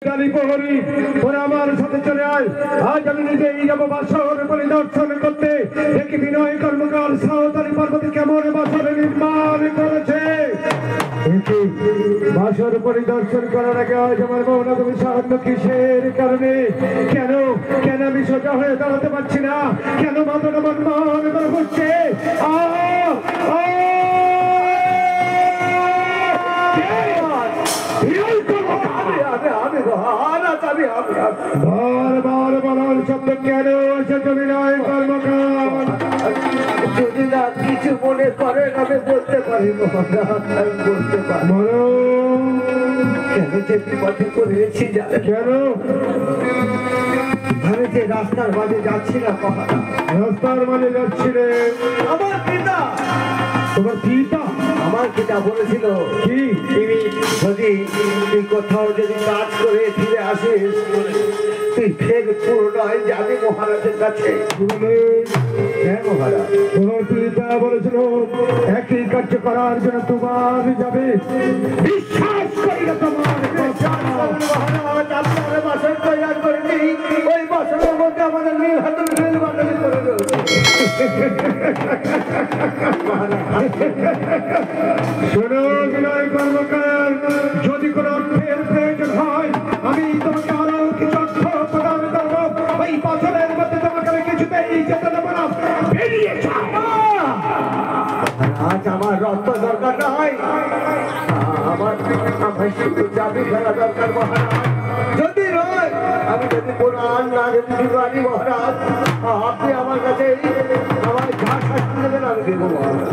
প্রহরী ওরা আমার সাথে চলে আয়। আজ আমি নিজেই যাবো বাসর পরিদর্শন করতে, দেখি বিনয় কর্মকার সাঁওতালি পর্বতে কেমন বাসর নির্মাণ করেছে। বাসর পরিদর্শন করার আগে আজ আমার মৌন তুমি সাহায্য কিসের কারণে? কেন কেন আমি সোজা হয়ে দাঁড়াতে পারছি না? কেন মাথা আমার মান করে হচ্ছে? যদি না কিছু মনে করেন আমি বলতে পারি বলতে পারি কেন যে বিপদে পড়েছি কেন আমি যে রাস্তার মাঝে যাচ্ছি না রাস্তার মাঝে যাচ্ছিলে? আমার পিতা তোমার পিতা আমার পিতা বলেছিল কি তুমি যদি তুই কোথাও যদি কাজ করে ফিরে আসিস তুই ফের পুনরায় যাবি মহারাজের কাছে। হ্যাঁ মহারাজ, তোমার পিতা বলেছিল একই কার্য করার জন্য তোমার যাবে। বিশ্বাস করি না তোমার মহারাজ, আপনারা বাসন তৈরি করেনি, ওই বাসনের মধ্যে আমাদের নীল হাতের নীল বাটালি করে দেব। শোনো বিনয় কর্মকার, যদি কোনো অর্থের প্রয়োজন হয় আমি তোমাকে আরো কিছু অর্থ প্রদান করবো। ওই বছরের মধ্যে তোমাকে আমি কিছুতেই যেতে দেবো না। বেরিয়ে যাও। আজ আমার রক্ত দরকার নাই, আমার শুধু চাবি ফেলা দরকার মহারাজ। যদি নয় আমি যদি কোরআন না যদি দিবানি মহারাজ, আপনি আমার কাছে আমার যা শাস্তি দেবেন আমি দেবো মহারাজ।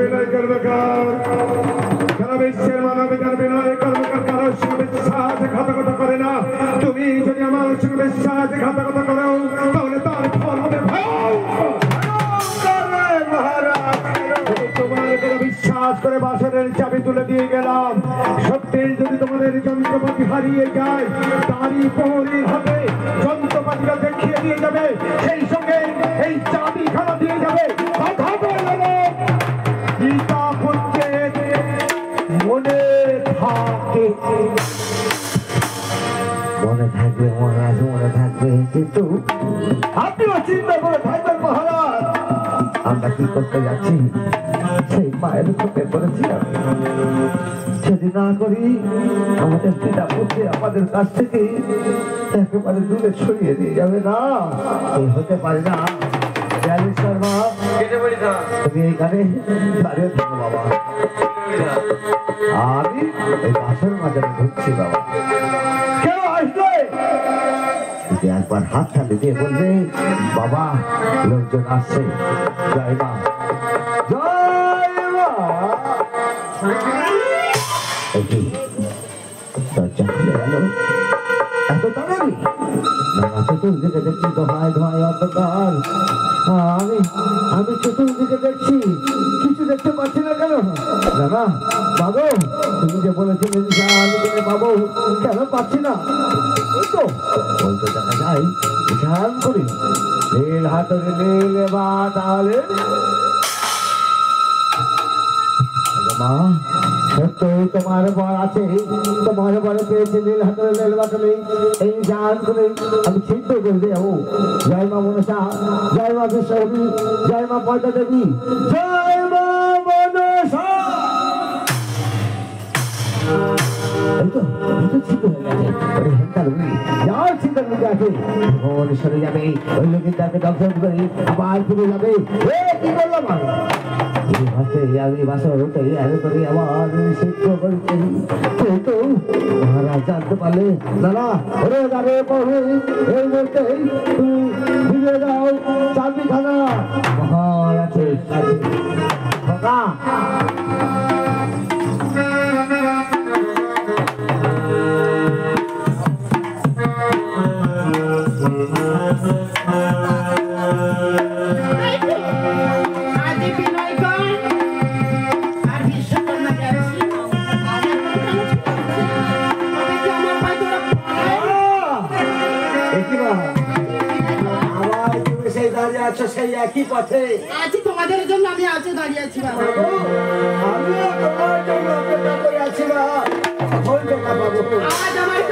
বিনয় কর্মকার, সারা বিশ্বের মানবিকার বিনয় কর্মকার কারোর সঙ্গে বিশ্বাসঘাতকতা করে না। তুমি যদি আমার সঙ্গে বিশ্বাসঘাতকতা করো তাহলে তার ফল হবে বিশ্বাস করে বাসনের চাবি তুলে দিয়ে গেলাম। সত্যি যদি তোমাদের যন্ত্রপাতি হারিয়ে যায় তারই প্রহরীর হাতে যন্ত্রপাতিটা দেখিয়ে দিয়ে যাবে, সেই সঙ্গে এই চাবি খানা দিয়ে যাবে। গীতা হচ্ছে মনে থাকে, মনে থাকবে মহারাজ, মনে থাকবে, কিন্তু আপনিও চিন্তা করে থাকবেন মহারাজ। আমরা কি করতে যাচ্ছি সেই মায়ের চোখে করেছিলাম। যদি না করি আমাদের পিতা পুত্রে আমাদের কাছ থেকে একেবারে দূরে সরিয়ে দিয়ে যাবে। না, এই হতে পারে না। শর্মা, তুমি এখানে দাঁড়িয়ে থাকো বাবা, আমি এই বাসের মাঝে ঢুকছি বাবা। কেউ আসলে একবার হাত তালি দিয়ে বলবে বাবা লোকজন আসছে, জয় মা জয় মা। দরজা খুলে গেল, এত তাড়াতাড়ি চতুর্দিকে দেখছি ধোঁয়ায় ধোঁয়ায় অন্ধকার। আমি চতুর্দিকে দেখছি, কিছু দেখতে পাচ্ছি না। কেন দাদা বাবু, তুমি যে বলেছিলে আমি তুমি পাবো, কেন পাচ্ছি না? তো বলতে দেখা যায় ধ্যান করি নীল হাতের নীল বা তাহলে মা সত্যই তোমার বর আছে, তোমার বরে পেয়েছে নীল হাতের নীল বাটলে। এই ধ্যান করে আমি চিন্তা করে যাবো। জয় মা মনসা, জয় মা বিশ্বহী, জয় মা পদ্মা দেবী, জয় মা মনসা। সরে যাবে ওই লোকের তাকে দর্শন করে আবার ফিরে যাবে। কি করলাম আমি বাসা হতে করে আবার সিদ্ধ করতে কিন্তু মহারাজ জানতে পারলে দাদা ওরে যাবে এই বলতে তুমি ফিরে যাও চাবি খানা মহারাজ সেই একই পথে আজ তোমাদের জন্য আমি আজও দাঁড়িয়ে আছি বাবা। আমিও তোমার জন্য অপেক্ষা করে আছি। আজ আমার